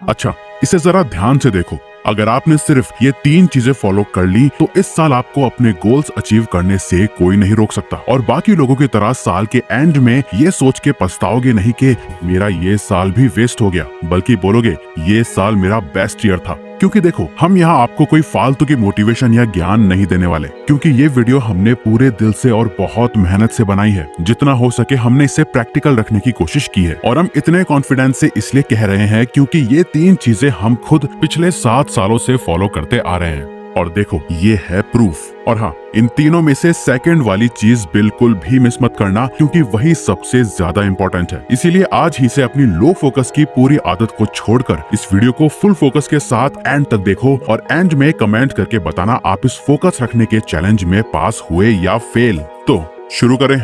अच्छा, इसे जरा ध्यान से देखो। अगर आपने सिर्फ ये 3 चीजें फॉलो कर ली तो इस साल आपको अपने गोल्स अचीव करने से कोई नहीं रोक सकता। और बाकी लोगों की तरह साल के एंड में ये सोच के पछताओगे नहीं कि मेरा ये साल भी वेस्ट हो गया, बल्कि बोलोगे ये साल मेरा बेस्ट ईयर था। क्योंकि देखो, हम यहाँ आपको कोई फालतू की मोटिवेशन या ज्ञान नहीं देने वाले, क्योंकि ये वीडियो हमने पूरे दिल से और बहुत मेहनत से बनाई है। जितना हो सके हमने इसे प्रैक्टिकल रखने की कोशिश की है। और हम इतने कॉन्फिडेंस से इसलिए कह रहे हैं क्योंकि ये 3 चीजें हम खुद पिछले 7 सालों से फॉलो करते आ रहे हैं। और देखो, ये है प्रूफ। और हाँ, इन तीनों में से सेकंड वाली चीज बिल्कुल भी मिस मत करना, क्योंकि वही सबसे ज्यादा इम्पोर्टेंट है। इसीलिए आज ही से अपनी लो फोकस की पूरी आदत को छोड़कर इस वीडियो को फुल फोकस के साथ एंड तक देखो और एंड में कमेंट करके बताना आप इस फोकस रखने के चैलेंज में पास हुए या फेल। तो शुरू करें।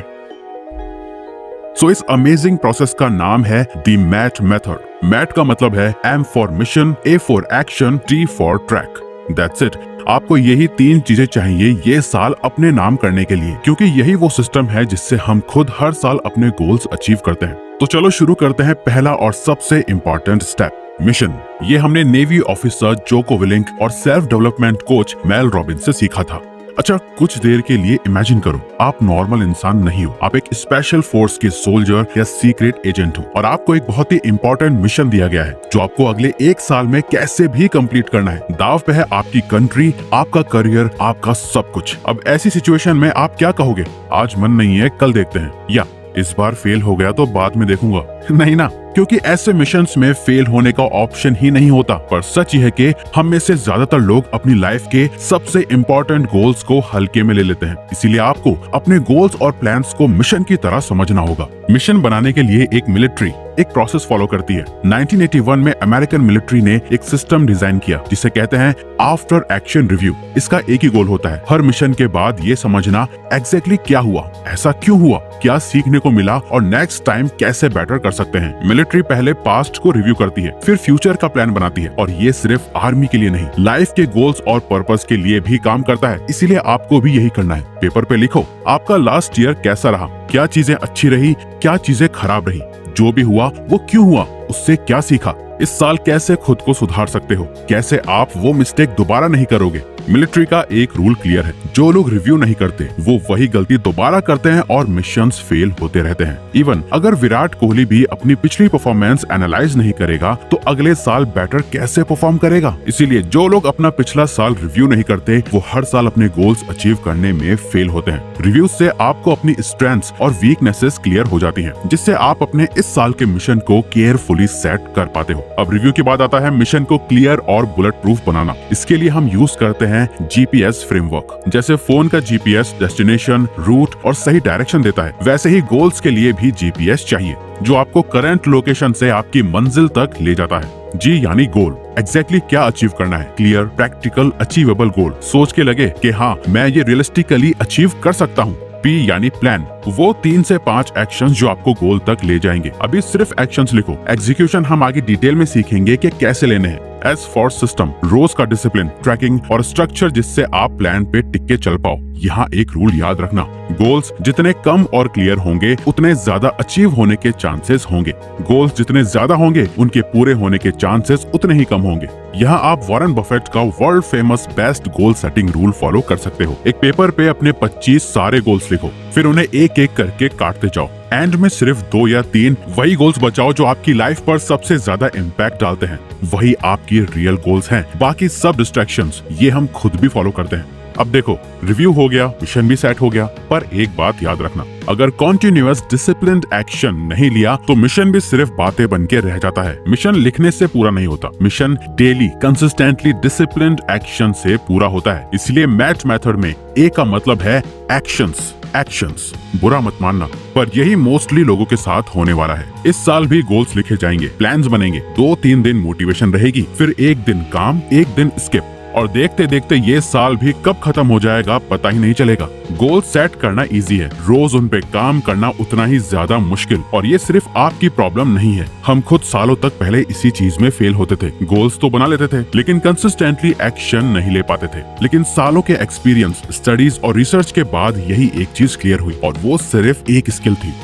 इस अमेजिंग प्रोसेस का नाम है द मैट मेथड। मैट का मतलब है M for mission, A for action, T for track. That's it. आपको यही 3 चीजें चाहिए ये साल अपने नाम करने के लिए, क्योंकि यही वो सिस्टम है जिससे हम खुद हर साल अपने गोल्स अचीव करते हैं। तो चलो शुरू करते हैं। पहला और सबसे इम्पोर्टेंट स्टेप, मिशन। ये हमने नेवी ऑफिसर जोको विलिंग और self development coach Mel Robbins से सीखा था। अच्छा, कुछ देर के लिए इमेजिन करो, आप नॉर्मल इंसान नहीं हो, आप एक स्पेशल फोर्स के सोल्जर या सीक्रेट एजेंट हो और आपको एक बहुत ही इंपॉर्टेंट मिशन दिया गया है जो आपको अगले 1 साल में कैसे भी कंप्लीट करना है। दाव पे है आपकी कंट्री, आपका करियर, आपका सब कुछ। अब ऐसी सिचुएशन में आप क्या कहोगे? आज मन नहीं है, कल देखते हैं, या इस बार फेल हो गया तो बाद में देखूंगा? नहीं ना, क्योंकि ऐसे मिशंस में फेल होने का ऑप्शन ही नहीं होता। पर सच ये है कि हम में से ज्यादातर लोग अपनी लाइफ के सबसे इम्पोर्टेंट गोल्स को हल्के में ले लेते हैं। इसीलिए आपको अपने गोल्स और प्लान्स को मिशन की तरह समझना होगा। मिशन बनाने के लिए एक मिलिट्री एक प्रोसेस फॉलो करती है। 1981 में अमेरिकन मिलिट्री ने एक सिस्टम डिजाइन किया जिसे कहते हैं आफ्टर एक्शन रिव्यू। इसका एक ही गोल होता है, हर मिशन के बाद ये समझना एग्जैक्टली क्या हुआ, ऐसा क्यों हुआ, क्या सीखने को मिला और नेक्स्ट टाइम कैसे बेटर कर सकते हैं। मिलिट्री पहले पास्ट को रिव्यू करती है, फिर फ्यूचर का प्लान बनाती है। और ये सिर्फ आर्मी के लिए नहीं, लाइफ के गोल्स और पर्पस के लिए भी काम करता है। इसीलिए आपको भी यही करना है। पेपर पे लिखो, आपका लास्ट ईयर कैसा रहा, क्या चीजें अच्छी रही, क्या चीजें खराब रही, जो भी हुआ वो क्यों हुआ, उससे क्या सीखा, इस साल कैसे खुद को सुधार सकते हो, कैसे आप वो मिस्टेक दोबारा नहीं करोगे। मिलिट्री का एक रूल क्लियर है, जो लोग रिव्यू नहीं करते वो वही गलती दोबारा करते हैं और मिशंस फेल होते रहते हैं। इवन अगर विराट कोहली भी अपनी पिछली परफॉर्मेंस एनालाइज नहीं करेगा तो अगले साल बेटर कैसे परफॉर्म करेगा। इसीलिए जो लोग अपना पिछला साल रिव्यू नहीं करते वो हर साल अपने गोल्स अचीव करने में फेल होते हैं। रिव्यू से आपको अपनी स्ट्रेंथ्स और वीकनेसेस क्लियर हो जाती हैं, जिससे आप अपने इस साल के मिशन को केयरफुली सेट कर पाते हो। अब रिव्यू की बात आता है मिशन को क्लियर और बुलेट प्रूफ बनाना। इसके लिए हम यूज करते हैं जीपीएस फ्रेमवर्क। जैसे फोन का जीपीएस डेस्टिनेशन, रूट और सही डायरेक्शन देता है, वैसे ही गोल्स के लिए भी जीपीएस चाहिए जो आपको करंट लोकेशन से आपकी मंजिल तक ले जाता है। जी यानी गोल, एग्जैक्टली क्या अचीव करना है, क्लियर, प्रैक्टिकल, अचीवेबल गोल। सोच के लगे कि हाँ मैं ये रियलिस्टिकली अचीव कर सकता हूँ। P यानी प्लान, वो 3 से 5 एक्शंस जो आपको गोल तक ले जाएंगे। अभी सिर्फ एक्शंस लिखो, एग्जीक्यूशन हम आगे डिटेल में सीखेंगे कि कैसे लेने हैं। S फॉर सिस्टम, रोज का डिसिप्लिन, ट्रैकिंग और स्ट्रक्चर जिससे आप प्लान पे टिक के चल पाओ। यहाँ एक रूल याद रखना, गोल्स जितने कम और क्लियर होंगे उतने ज्यादा अचीव होने के चांसेस होंगे। गोल्स जितने ज्यादा होंगे उनके पूरे होने के चांसेस उतने ही कम होंगे। यहाँ आप वॉरेन बफेट का world famous best goal setting rule follow कर सकते हो। एक पेपर पे अपने 25 सारे गोल्स लिखो, फिर उन्हें एक एक करके काटते जाओ। एंड में सिर्फ 2 या 3 वही गोल्स बचाओ जो आपकी लाइफ पर सबसे ज्यादा इम्पैक्ट डालते हैं। वही आपकी रियल गोल्स हैं। बाकी सब डिस्ट्रैक्शंस ये हम खुद भी फॉलो करते हैं। अब देखो, रिव्यू हो गया, मिशन भी सेट हो गया, पर एक बात याद रखना, अगर कॉन्टिन्यूअस डिसिप्लिन्ड एक्शन नहीं लिया तो मिशन भी सिर्फ बातें बन के रह जाता है। मिशन लिखने से पूरा नहीं होता, mission daily consistently disciplined action से पूरा होता है। इसलिए मैट मेथड में ए का मतलब है एक्शंस। एक्शंस बुरा मत मानना, पर यही मोस्टली लोगों के साथ होने वाला है। इस साल भी गोल्स लिखे जाएंगे, प्लान्स बनेंगे, 2-3 दिन मोटिवेशन रहेगी, फिर एक दिन काम, एक दिन स्किप, और देखते देखते ये साल भी कब खत्म हो जाएगा पता ही नहीं चलेगा। गोल सेट करना इजी है, रोज उन पे काम करना उतना ही ज्यादा मुश्किल। और ये सिर्फ आपकी प्रॉब्लम नहीं है, हम खुद सालों तक पहले इसी चीज में फेल होते थे। गोल्स तो बना लेते थे लेकिन कंसिस्टेंटली एक्शन नहीं ले पाते थे। लेकिन सालों के एक्सपीरियंस, स्टडीज और रिसर्च के बाद यही एक चीज क्लियर हुई, और वो सिर्फ एक स्किल थी,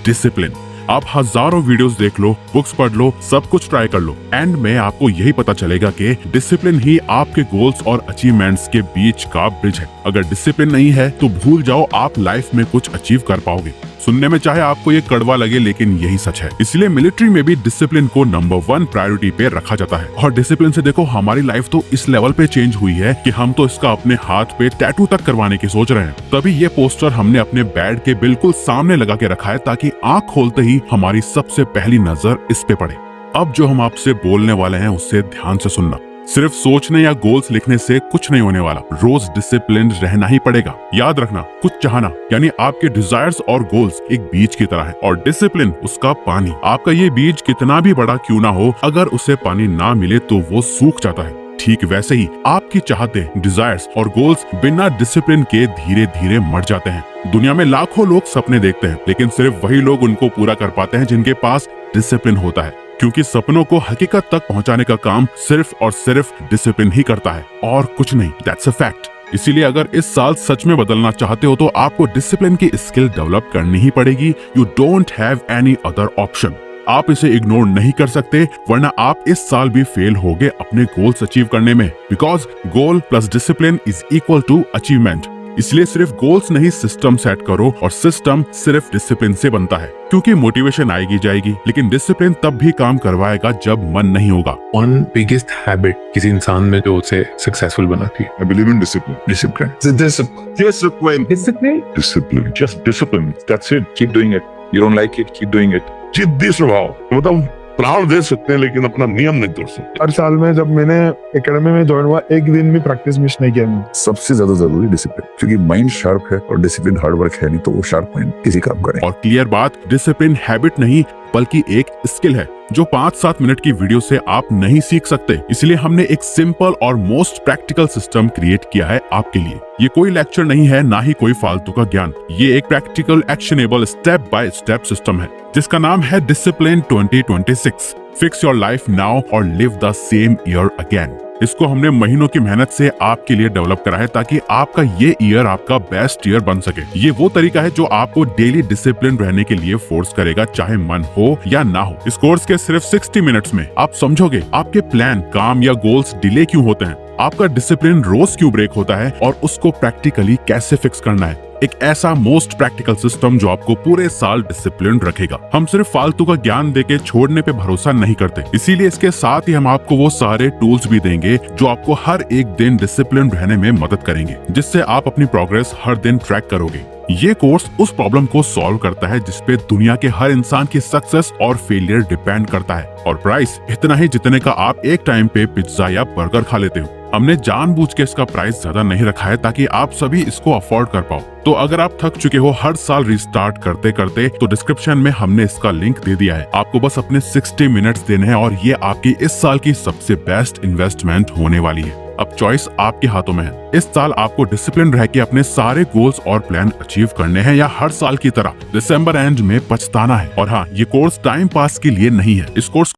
डिसिप्लिन। आप हजारों वीडियोस देख लो, बुक्स पढ़ लो, सब कुछ ट्राई कर लो, एंड में आपको यही पता चलेगा कि डिसिप्लिन ही आपके गोल्स और अचीवमेंट्स के बीच का ब्रिज है। अगर डिसिप्लिन नहीं है तो भूल जाओ आप लाइफ में कुछ अचीव कर पाओगे। सुनने में चाहे आपको ये कड़वा लगे, लेकिन यही सच है। इसलिए मिलिट्री में भी डिसिप्लिन को नंबर 1 प्रायोरिटी पे रखा जाता है। और डिसिप्लिन से देखो हमारी लाइफ तो इस लेवल पे चेंज हुई है कि हम तो इसका अपने हाथ पे टैटू तक करवाने की सोच रहे हैं। तभी ये पोस्टर हमने अपने बेड के बिल्कुल सामने लगा के रखा है, ताकि आँख खोलते ही हमारी सबसे पहली नजर इस पे पड़े। अब जो हम आपसे बोलने वाले हैं उससे ध्यान से सुनना। सिर्फ सोचने या गोल्स लिखने से कुछ नहीं होने वाला, रोज डिसिप्लिन रहना ही पड़ेगा। याद रखना, कुछ चाहना यानी आपके डिजायर्स और गोल्स एक बीज की तरह है, और डिसिप्लिन उसका पानी। आपका ये बीज कितना भी बड़ा क्यों ना हो, अगर उसे पानी ना मिले तो वो सूख जाता है। ठीक वैसे ही आपकी चाहते, डिजायर्स और गोल्स बिना डिसिप्लिन के धीरे धीरे मर जाते हैं। दुनिया में लाखों लोग सपने देखते हैं, लेकिन सिर्फ वही लोग उनको पूरा कर पाते हैं जिनके पास डिसिप्लिन होता है, क्योंकि सपनों को हकीकत तक पहुंचाने का काम सिर्फ और सिर्फ डिसिप्लिन ही करता है और कुछ नहीं। That's a fact. इसीलिए अगर इस साल सच में बदलना चाहते हो तो आपको डिसिप्लिन की स्किल डेवलप करनी ही पड़ेगी। You don't have any other option. आप इसे इग्नोर नहीं कर सकते, वरना आप इस साल भी फेल होगे अपने गोल्स अचीव करने में। Because goal plus discipline is equal to achievement. इसलिए सिर्फ गोल्स नहीं, सिस्टम सेट करो, और सिस्टम सिर्फ डिसिप्लिन से बनता है। क्योंकि मोटिवेशन आएगी जाएगी, लेकिन डिसिप्लिन तब भी काम करवाएगा जब मन नहीं होगा। वन बिगेस्ट हैबिट किसी इंसान में जो उसे सक्सेसफुल बनाती है। I believe in discipline. Discipline. Discipline. Discipline. Discipline. Just discipline. That's it. Keep doing it. You don't like it, keep doing it. जिद्दी स्वभाव, मतलब प्राण दे सकते हैं लेकिन अपना नियम नहीं तोड़ सकते। हर साल में जब मैंने एकेडमी में ज्वाइन हुआ, एक दिन भी प्रैक्टिस मिस नहीं किया मैंने। सबसे ज्यादा जरूरी डिसिप्लिन, क्योंकि माइंड शार्प है और डिसिप्लिन हार्ड वर्क है नहीं, तो वो शार्प माइंड किसी काम करे। और क्लियर बात, डिसिप्लिन हैबिट नहीं बल्कि एक स्किल है जो 5-7 मिनट की वीडियो से आप नहीं सीख सकते। इसलिए हमने एक सिंपल और मोस्ट प्रैक्टिकल सिस्टम क्रिएट किया है आपके लिए। ये कोई लेक्चर नहीं है, ना ही कोई फालतू का ज्ञान। ये एक practical, actionable, step by step system है जिसका नाम है discipline 2026। Fix your life now और live the same year again. इसको हमने महीनों की मेहनत से आपके लिए डेवलप करा है, ताकि आपका ये ईयर आपका बेस्ट ईयर बन सके। ये वो तरीका है जो आपको डेली डिसिप्लिन रहने के लिए फोर्स करेगा, चाहे मन हो या ना हो। इस कोर्स के सिर्फ 60 मिनट्स में आप समझोगे आपके प्लान, काम या गोल्स डिले क्यों होते हैं, आपका डिसिप्लिन रोज क्यों ब्रेक होता है, और उसको प्रैक्टिकली कैसे फिक्स करना है। एक ऐसा मोस्ट प्रैक्टिकल सिस्टम जो आपको पूरे साल डिसिप्लिन रखेगा। हम सिर्फ फालतू का ज्ञान देके छोड़ने पे भरोसा नहीं करते, इसीलिए इसके साथ ही हम आपको वो सारे टूल्स भी देंगे जो आपको हर एक दिन डिसिप्लिन रहने में मदद करेंगे, जिससे आप अपनी प्रोग्रेस हर दिन ट्रैक करोगे। ये कोर्स उस प्रॉब्लम को सॉल्व करता है जिसपे दुनिया के हर इंसान की सक्सेस और फेलियर डिपेंड करता है, और प्राइस इतना ही जितने का आप एक टाइम पे पिज्जा या बर्गर खा लेते हो। हमने जानबूझ के इसका प्राइस ज्यादा नहीं रखा है ताकि आप सभी इसको अफोर्ड कर पाओ। तो अगर आप थक चुके हो हर साल रिस्टार्ट करते करते, तो डिस्क्रिप्शन में हमने इसका लिंक दे दिया है। आपको बस अपने 60 मिनट्स देने हैं और ये आपकी इस साल की सबसे बेस्ट इन्वेस्टमेंट होने वाली है। अब चॉइस आपके हाथों में है। इस साल आपको डिसिप्लिन रह के अपने सारे गोल्स और प्लान अचीव करने हैं, या हर साल की तरह दिसंबर एंड में पछताना है। और हाँ, ये कोर्स टाइम पास के लिए नहीं है। इस कोर्स